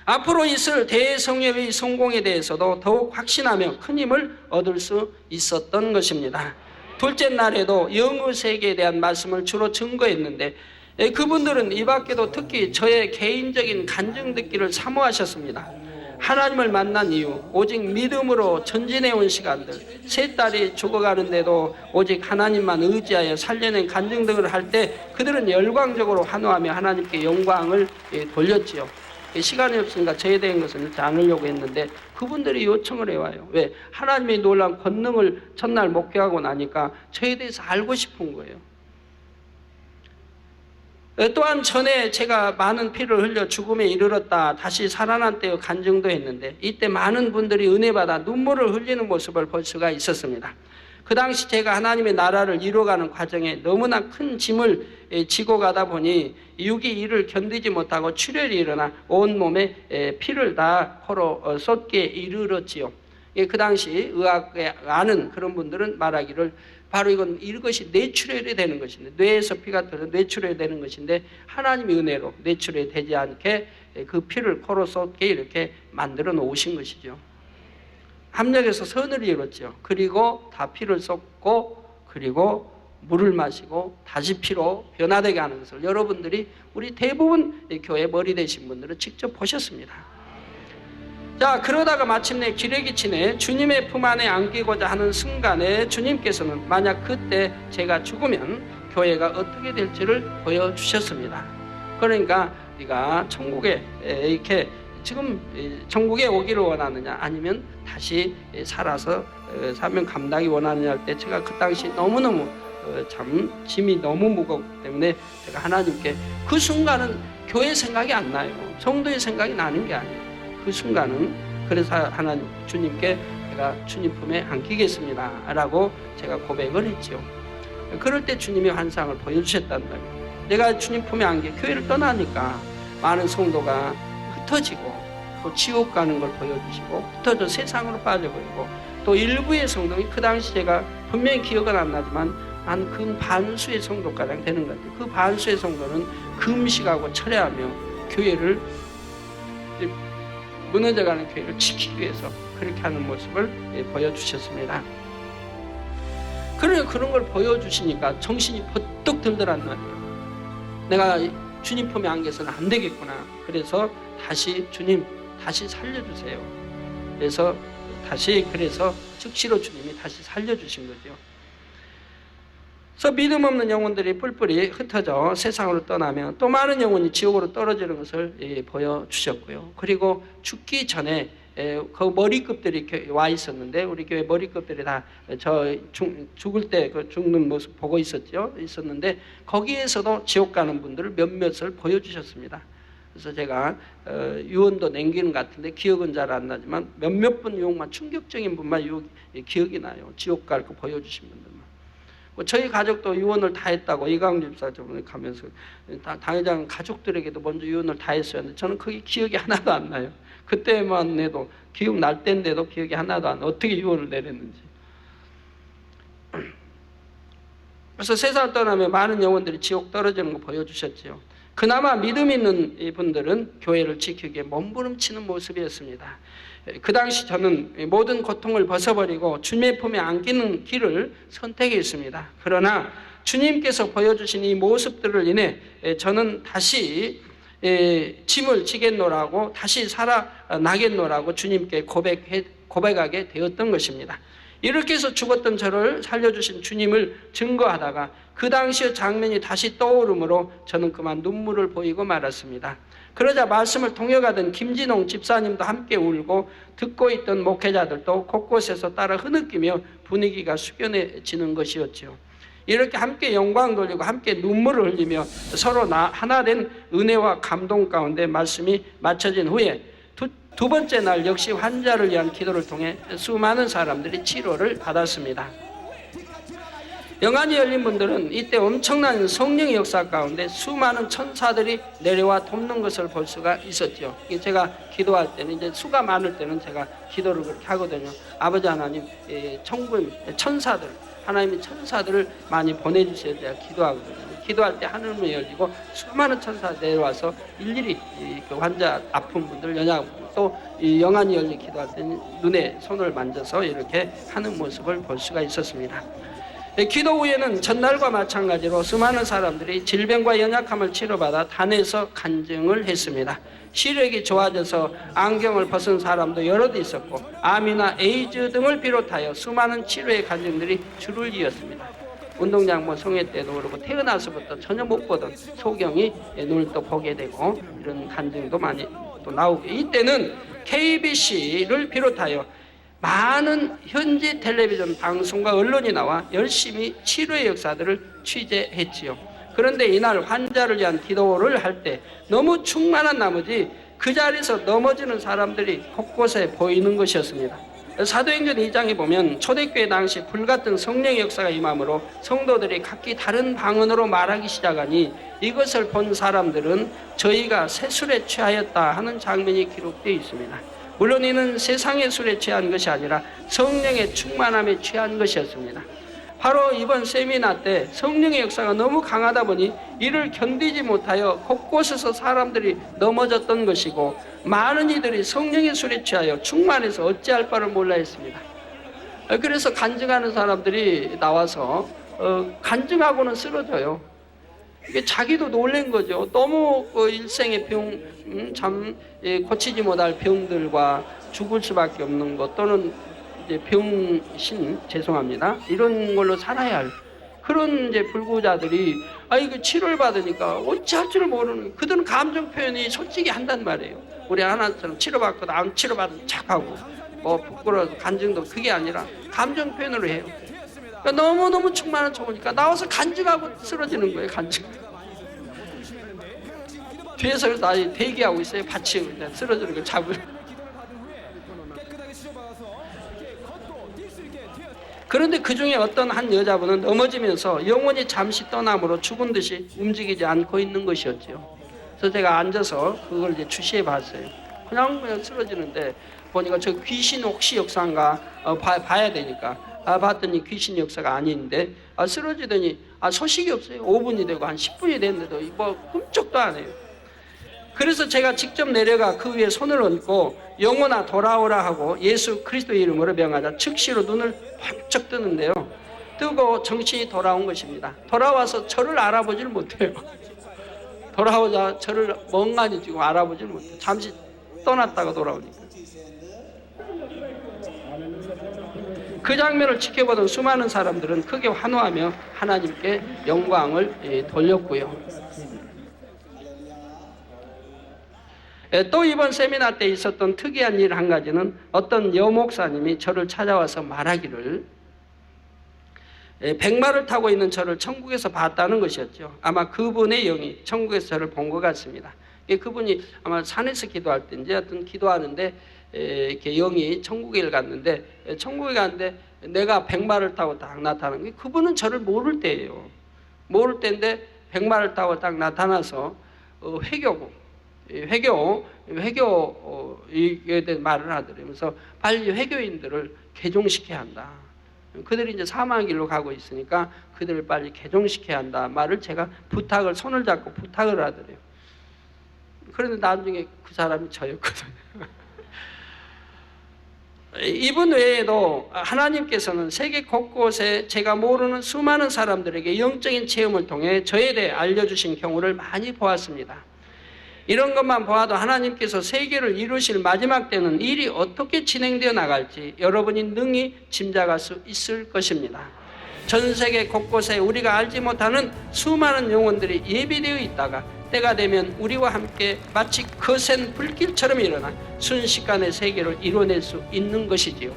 앞으로 있을 대성회의 성공에 대해서도 더욱 확신하며 큰 힘을 얻을 수 있었던 것입니다. 둘째 날에도 영의 세계에 대한 말씀을 주로 증거했는데 그분들은 이 밖에도 특히 저의 개인적인 간증 듣기를 사모하셨습니다. 하나님을 만난 이후 오직 믿음으로 전진해온 시간들, 세 딸이 죽어가는데도 오직 하나님만 의지하여 살려낸 간증 등을 할 때 그들은 열광적으로 환호하며 하나님께 영광을 돌렸지요. 시간이 없으니까 저에 대한 것은 읽지 않으려고 했는데 그분들이 요청을 해와요. 왜? 하나님의 놀라운 권능을 첫날 목회하고 나니까 저에 대해서 알고 싶은 거예요. 또한 전에 제가 많은 피를 흘려 죽음에 이르렀다 다시 살아난 때의 간증도 했는데 이때 많은 분들이 은혜받아 눈물을 흘리는 모습을 볼 수가 있었습니다. 그 당시 제가 하나님의 나라를 이루어가는 과정에 너무나 큰 짐을 지고 가다 보니 육이 이를 견디지 못하고 출혈이 일어나 온몸에 피를 다 코로 쏟게 이르렀지요. 그 당시 의학에 아는 그런 분들은 말하기를 바로 이것이 뇌출혈이 되는 것인데, 뇌에서 피가 터져 뇌출혈이 되는 것인데, 하나님의 은혜로 뇌출혈이 되지 않게 그 피를 코로 쏟게 이렇게 만들어 놓으신 것이죠. 합력해서 선을 이뤘죠. 그리고 다 피를 쏟고, 그리고 물을 마시고 다시 피로 변화되게 하는 것을 여러분들이, 우리 대부분 교회 머리 되신 분들은 직접 보셨습니다. 자, 그러다가 마침내 기레기 치네 주님의 품 안에 안기고자 하는 순간에 주님께서는 만약 그때 제가 죽으면 교회가 어떻게 될지를 보여주셨습니다. 그러니까 네가 천국에 이렇게 지금 천국에 오기를 원하느냐, 아니면 다시 살아서 사명 감당이 원하느냐 할 때, 제가 그 당시 너무너무 참 짐이 너무 무겁기 때문에 제가 하나님께, 그 순간은 교회 생각이 안 나요. 성도의 생각이 나는 게 아니에요. 그 순간은, 그래서 하나님, 주님께 제가 주님 품에 안기겠습니다 라고 제가 고백을 했죠. 그럴 때 주님이 환상을 보여주셨단 말이에요. 내가 주님 품에 안겨 교회를 떠나니까 많은 성도가 흩어지고, 또 지옥 가는 걸 보여주시고, 흩어져 세상으로 빠져버리고, 또 일부의 성도는, 그 당시 제가 분명히 기억은 안 나지만 한 반수의 성도가량 되는 것 같아요. 그 반수의 성도는 금식하고 철회하며 교회를, 무너져가는 교회를 지키기 위해서 그렇게 하는 모습을 보여주셨습니다. 그런 걸 보여주시니까 정신이 번뜩 들더란 말이에요. 내가 주님 품에 안겨서는 안 되겠구나. 그래서 다시, 주님 다시 살려주세요. 그래서 즉시로 주님이 다시 살려주신 거죠. 그래서 믿음 없는 영혼들이 뿔뿔이 흩어져 세상으로 떠나면 또 많은 영혼이 지옥으로 떨어지는 것을 보여주셨고요. 그리고 죽기 전에 그 머리급들이 와 있었는데, 우리 교회 머리급들이 다 죽을 때 그 죽는 모습 보고 있었는데, 거기에서도 지옥 가는 분들을 몇몇을 보여주셨습니다. 그래서 제가 유언도 남기는 것 같은데 기억은 잘 안 나지만 몇몇 분 유혹만, 충격적인 분만 기억이 나요. 지옥 갈 거 보여주신 분들만. 저희 가족도 유언을 다 했다고 이광주 집사 저번에 가면서, 당회장 가족들에게도 먼저 유언을 다 했어야 하는데 저는 그게 기억이 하나도 안 나요. 그때만 해도 기억날 때인데도 기억이 하나도 안 나요. 어떻게 유언을 내렸는지. 그래서 세상을 떠나면 많은 영혼들이 지옥 떨어지는 거 보여주셨지요. 그나마 믿음 있는 분들은 교회를 지키기 위해 몸부림치는 모습이었습니다. 그 당시 저는 모든 고통을 벗어버리고 주님의 품에 안기는 길을 선택했습니다. 그러나 주님께서 보여주신 이 모습들을 인해 저는 다시 짐을 지겠노라고, 다시 살아나겠노라고 주님께 고백하게 되었던 것입니다. 이렇게 해서 죽었던 저를 살려주신 주님을 증거하다가 그 당시의 장면이 다시 떠오르므로 저는 그만 눈물을 보이고 말았습니다. 그러자 말씀을 통역하던 김진홍 집사님도 함께 울고, 듣고 있던 목회자들도 곳곳에서 따라 흐느끼며 분위기가 숙연해지는 것이었죠. 이렇게 함께 영광 돌리고 함께 눈물을 흘리며 서로 하나 된 은혜와 감동 가운데 말씀이 마쳐진 후에 두 번째 날 역시 환자를 위한 기도를 통해 수많은 사람들이 치료를 받았습니다. 영안이 열린 분들은 이때 엄청난 성령의 역사 가운데 수많은 천사들이 내려와 돕는 것을 볼 수가 있었죠. 제가 기도할 때는, 이제 수가 많을 때는 제가 기도를 그렇게 하거든요. 아버지 하나님, 천군 천사들, 하나님이 천사들을 많이 보내주셔야 제가 기도하거든요. 기도할 때 하늘문이 열리고 수많은 천사들이 내려와서 일일이 그 환자 아픈 분들, 또 영안이 열리 기도할 때는 눈에 손을 만져서 이렇게 하는 모습을 볼 수가 있었습니다. 기도 후에는 전날과 마찬가지로 수많은 사람들이 질병과 연약함을 치료받아 단에서 간증을 했습니다. 시력이 좋아져서 안경을 벗은 사람도 여럿 있었고, 암이나 에이즈 등을 비롯하여 수많은 치료의 간증들이 줄을 이었습니다. 운동장 성회 때도 그렇고 태어나서부터 전혀 못 보던 소경이 눈을 또 보게 되고, 이런 간증도 많이 또 나오고, 이때는 KBC를 비롯하여 많은 현지 텔레비전 방송과 언론이 나와 열심히 치료의 역사들을 취재했지요. 그런데 이날 환자를 위한 기도를 할 때 너무 충만한 나머지 그 자리에서 넘어지는 사람들이 곳곳에 보이는 것이었습니다. 사도행전 2장에 보면 초대교회 당시 불같은 성령의 역사가 임함으로 성도들이 각기 다른 방언으로 말하기 시작하니 이것을 본 사람들은 저희가 새 술에 취하였다 하는 장면이 기록되어 있습니다. 물론 이는 세상의 술에 취한 것이 아니라 성령의 충만함에 취한 것이었습니다. 바로 이번 세미나 때 성령의 역사가 너무 강하다 보니 이를 견디지 못하여 곳곳에서 사람들이 넘어졌던 것이고, 많은 이들이 성령의 술에 취하여 충만해서 어찌할 바를 몰라 했습니다. 그래서 간증하는 사람들이 나와서 간증하고는 쓰러져요. 이게 자기도 놀란 거죠. 너무 일생의 병, 참 고치지 못할 병들과 죽을 수밖에 없는 것, 또는 이제 병신, 죄송합니다, 이런 걸로 살아야 할 그런 이제 불구자들이 이거 치료를 받으니까 어찌할 줄 모르는, 그들은 감정 표현이 솔직히 한단 말이에요. 우리 하나처럼 치료받고 나온 치료받은 척하고 뭐 부끄러워서 간증도 그게 아니라 감정 표현으로 해요. 그러니까 너무너무 충만한 좋으니까 나와서 간증하고 쓰러지는 거예요. 간증. 뒤에서 나 대기하고 있어요. 같이 그냥 쓰러지는 걸 잡을. 그런데 그 중에 어떤 한 여자분은 넘어지면서 영혼이 잠시 떠남으로 죽은 듯이 움직이지 않고 있는 것이었죠. 그래서 제가 앉아서 그걸 이제 주시해 봤어요. 그냥 쓰러지는데 보니까 저 귀신 혹시 역사인가 봐야 되니까 봤더니 귀신 역사가 아닌데 쓰러지더니 소식이 없어요. 5분이 되고 한 10분이 됐는데도 뭐 끔찍도 안 해요. 그래서 제가 직접 내려가 그 위에 손을 얹고 영혼아 돌아오라 하고 예수 그리스도의 이름으로 명하자 즉시로 눈을 번쩍 뜨는데요. 뜨고 정신이 돌아온 것입니다. 돌아와서 저를 알아보질 못해요. 돌아오자 저를 멍하니 지금 알아보질 못해요. 잠시 떠났다가 돌아오니까. 그 장면을 지켜보던 수많은 사람들은 크게 환호하며 하나님께 영광을 돌렸고요. 또 이번 세미나 때 있었던 특이한 일 한 가지는 어떤 여목사님이 저를 찾아와서 말하기를 백마를 타고 있는 저를 천국에서 봤다는 것이었죠. 아마 그분의 영이 천국에서 저를 본 것 같습니다. 그분이 아마 산에서 기도할 때인지 하여튼 기도하는데 이렇게 영이 천국에 갔는데, 천국에 갔는데 내가 백마를 타고 딱 나타나는 게, 그분은 저를 모를 때예요. 모를 때인데 백마를 타고 딱 나타나서 회교에 대한 말을 하더래요. 그래서 빨리 회교인들을 개종시켜야 한다. 그들이 이제 사망의 길로 가고 있으니까 그들을 빨리 개종시켜야 한다 말을 제가 손을 잡고 부탁을 하더래요. 그런데 나중에 그 사람이 저였거든요. 이분 외에도 하나님께서는 세계 곳곳에 제가 모르는 수많은 사람들에게 영적인 체험을 통해 저에 대해 알려주신 경우를 많이 보았습니다. 이런 것만 보아도 하나님께서 세계를 이루실 마지막 때는 일이 어떻게 진행되어 나갈지 여러분이 능히 짐작할 수 있을 것입니다. 전 세계 곳곳에 우리가 알지 못하는 수많은 영혼들이 예비되어 있다가 때가 되면 우리와 함께 마치 거센 불길처럼 일어나 순식간에 세계를 이뤄낼 수 있는 것이지요.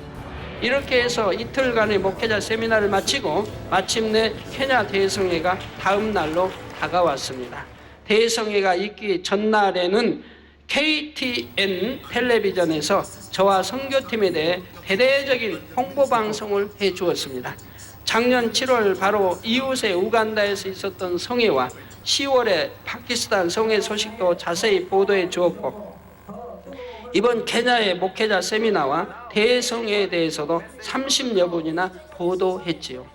이렇게 해서 이틀간의 목회자 세미나를 마치고 마침내 케냐 대성회가 다음 날로 다가왔습니다. 대성회가 있기 전날에는 KTN 텔레비전에서 저와 선교팀에 대해 대대적인 홍보방송을 해주었습니다. 작년 7월 바로 이웃의 우간다에서 있었던 성회와 10월에 파키스탄 성회 소식도 자세히 보도해 주었고, 이번 케냐의 목회자 세미나와 대성회에 대해서도 30여 분이나 보도했지요.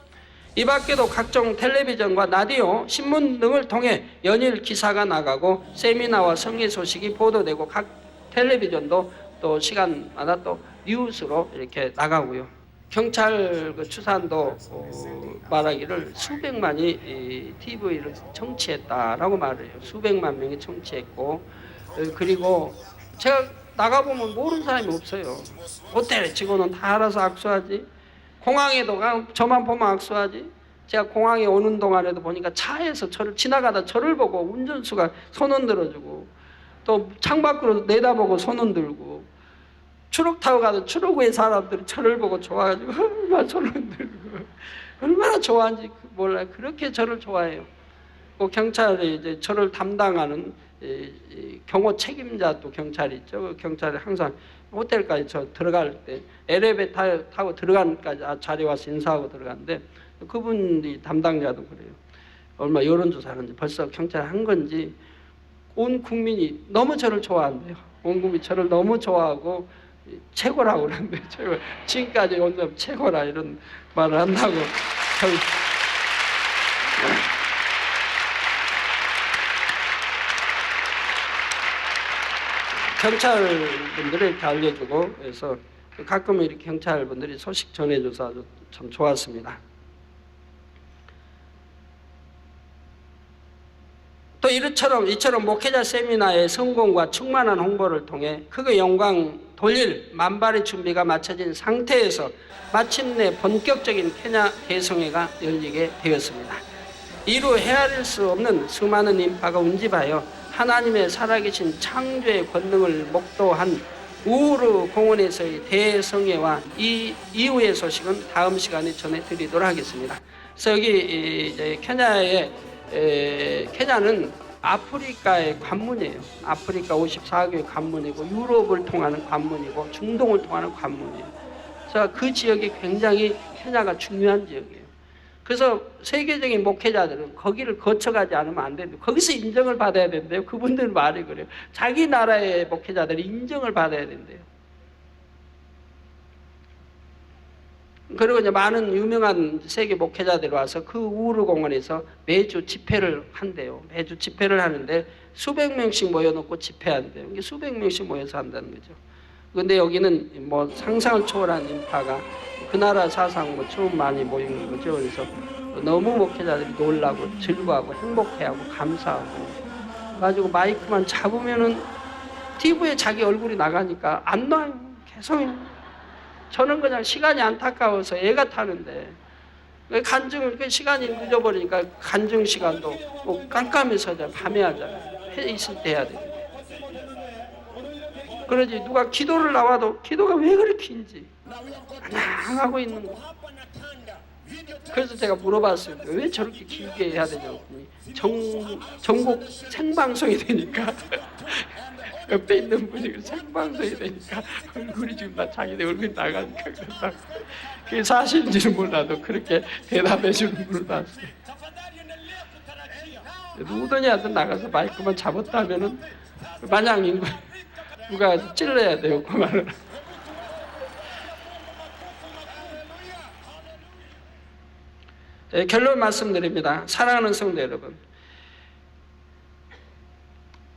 이 밖에도 각종 텔레비전과 라디오, 신문 등을 통해 연일 기사가 나가고 세미나와 성회 소식이 보도되고 각 텔레비전도 또 시간마다 또 뉴스로 이렇게 나가고요. 경찰 추산도 말하기를 수백만이 TV를 청취했다라고 말해요. 수백만 명이 청취했고, 그리고 제가 나가보면 모르는 사람이 없어요. 호텔 직원은 다 알아서 악수하지, 공항에도 저만 보면 악수하지. 제가 공항에 오는 동안에도 보니까 차에서 지나가다 저를 보고 운전수가 손 흔들어주고, 또 창밖으로 내다보고 손 흔들고, 추록 타고 가도 추록의 사람들이 저를 보고 좋아가지고 얼마나 손을 흔들고 얼마나 좋아하는지 몰라요. 그렇게 저를 좋아해요. 그 경찰이 이제 저를 담당하는 경호 책임자 또 경찰이 있죠. 그 경찰이 항상 호텔까지 저 들어갈 때 엘리베이터 타고 들어가는까지 자리에 와서 인사하고 들어가는데, 그분이 담당자도 그래요. 얼마 여론조사하는지 벌써 경찰 한 건지 온 국민이 너무 저를 좋아한대요. 온 국민이 저를 너무 좋아하고 최고라고 그러는데, 최고, 지금까지 온 점 최고라 이런 말을 한다고. 경찰분들이 이렇게 알려주고 그래서 가끔 이렇게 경찰분들이 소식 전해줘서 아주 참 좋았습니다. 또 이처럼 목회자 세미나의 성공과 충만한 홍보를 통해 크게 영광 돌릴 만발의 준비가 마쳐진 상태에서 마침내 본격적인 케냐 대성회가 열리게 되었습니다. 이루 헤아릴 수 없는 수많은 인파가 운집하여 하나님의 살아계신 창조의 권능을 목도한 우르 공원에서의 대성회와 이 이후의 소식은 다음 시간에 전해드리도록 하겠습니다. 그래서 여기 이제 케냐는 아프리카의 관문이에요. 아프리카 54개의 관문이고 유럽을 통하는 관문이고 중동을 통하는 관문이에요. 그래서 그 지역이 굉장히 케냐가 중요한 지역이에요. 그래서 세계적인 목회자들은 거기를 거쳐가지 않으면 안 되는데 거기서 인정을 받아야 된대요. 그분들 말이 그래요. 자기 나라의 목회자들이 인정을 받아야 된대요. 그리고 이제 많은 유명한 세계 목회자들이 와서 그 우르 공원에서 매주 집회를 한대요. 매주 집회를 하는데 수백 명씩 모여놓고 집회한대요. 이게 수백 명씩 모여서 한다는 거죠. 근데 여기는 뭐 상상을 초월한 인파가 그 나라 사상 뭐 처음 많이 모이는 거죠. 그래서 너무 목회자들이 놀라고 즐거워하고 행복해하고 감사하고 가지고 마이크만 잡으면은 TV에 자기 얼굴이 나가니까 안 놔요. 계속. 저는 그냥 시간이 안타까워서 애가 타는데 간증 시간이 늦어버리니까 간증 시간도 뭐 깜깜해서 밤에 하잖아요. 해 있을 때 해야 되는데. 그러지 누가 기도를 나와도 기도가 왜 그렇게 긴지 안 하고 있는 거. 그래서 제가 물어봤어요. 왜 저렇게 길게 해야 되냐고. 전국 생방송이 되니까 옆에 있는 분이 생방송이 되니까 얼굴이 지금 자기네 얼굴이 나가니까 그런다. 그게 사실인지는 몰라도 그렇게 대답해 주는 분을 봤어요. 누구든지한테 나가서 마이크만 잡았다면은 마냥 누가 찔러야 돼요. 그 말을. 결론 말씀드립니다. 사랑하는 성도 여러분,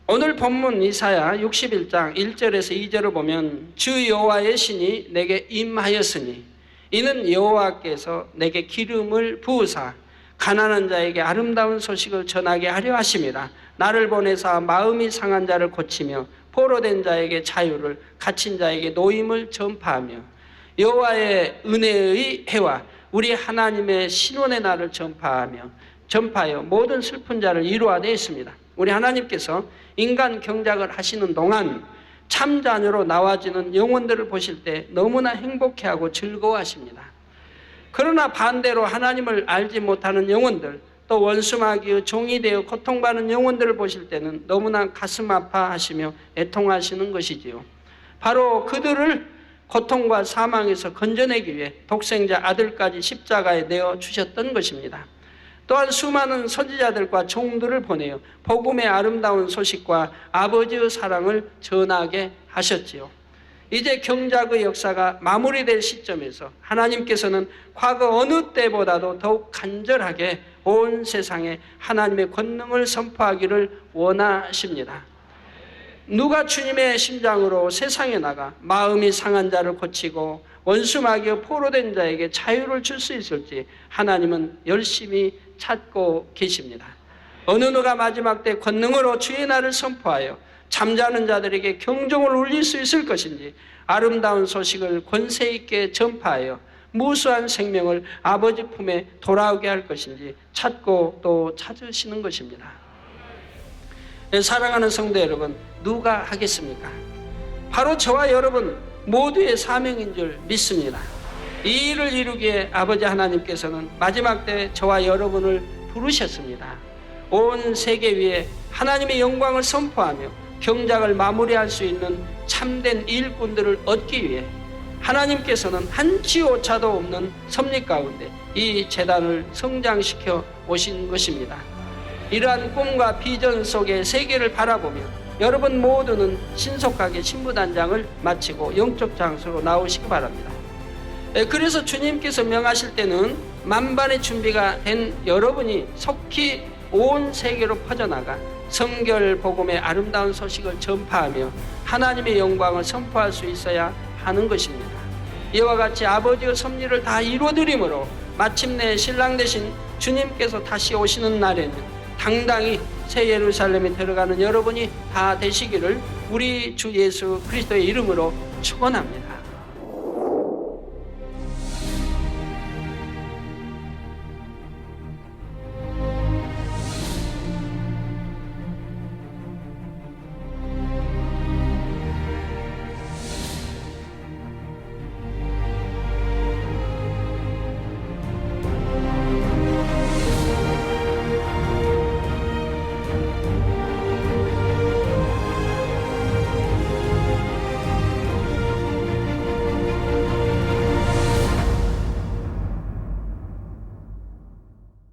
오늘 본문 이사야 61장 1절에서 2절을 보면 주 여호와의 신이 내게 임하였으니 이는 여호와께서 내게 기름을 부으사 가난한 자에게 아름다운 소식을 전하게 하려 하심이라. 나를 보내사 마음이 상한 자를 고치며 포로된 자에게 자유를, 갇힌 자에게 노임을 전파하며 여호와의 은혜의 해와 우리 하나님의 신원의 날을 전파하여 모든 슬픈 자를 이루어냈습니다. 우리 하나님께서 인간 경작을 하시는 동안 참 자녀로 나와지는 영혼들을 보실 때 너무나 행복해하고 즐거워하십니다. 그러나 반대로 하나님을 알지 못하는 영혼들, 또 원수마귀의 종이 되어 고통받는 영혼들을 보실 때는 너무나 가슴 아파하시며 애통하시는 것이지요. 바로 그들을 고통과 사망에서 건져내기 위해 독생자 아들까지 십자가에 내어 주셨던 것입니다. 또한 수많은 선지자들과 종들을 보내어 복음의 아름다운 소식과 아버지의 사랑을 전하게 하셨지요. 이제 경작의 역사가 마무리될 시점에서 하나님께서는 과거 어느 때보다도 더욱 간절하게 온 세상에 하나님의 권능을 선포하기를 원하십니다. 누가 주님의 심장으로 세상에 나가 마음이 상한 자를 고치고 원수마귀의 포로된 자에게 자유를 줄 수 있을지 하나님은 열심히 찾고 계십니다. 어느 누가 마지막 때 권능으로 주의 날을 선포하여 잠자는 자들에게 경종을 울릴 수 있을 것인지 아름다운 소식을 권세 있게 전파하여 무수한 생명을 아버지 품에 돌아오게 할 것인지 찾고 또 찾으시는 것입니다. 사랑하는 성도 여러분, 누가 하겠습니까? 바로 저와 여러분 모두의 사명인 줄 믿습니다. 이 일을 이루기에 아버지 하나님께서는 마지막 때 저와 여러분을 부르셨습니다. 온 세계 위에 하나님의 영광을 선포하며 경작을 마무리할 수 있는 참된 일꾼들을 얻기 위해 하나님께서는 한치 오차도 없는 섭리 가운데 이 재단을 성장시켜 오신 것입니다. 이러한 꿈과 비전 속의 세계를 바라보며 여러분 모두는 신속하게 신부단장을 마치고 영적 장소로 나오시기 바랍니다. 그래서 주님께서 명하실 때는 만반의 준비가 된 여러분이 속히 온 세계로 퍼져나가 성결 복음의 아름다운 소식을 전파하며 하나님의 영광을 선포할 수 있어야 하는 것입니다. 이와 같이 아버지의 섭리를 다 이루어드림으로 마침내 신랑 되신 주님께서 다시 오시는 날에는 당당히 새 예루살렘에 들어가는 여러분이 다 되시기를 우리 주 예수 그리스도의 이름으로 축원합니다.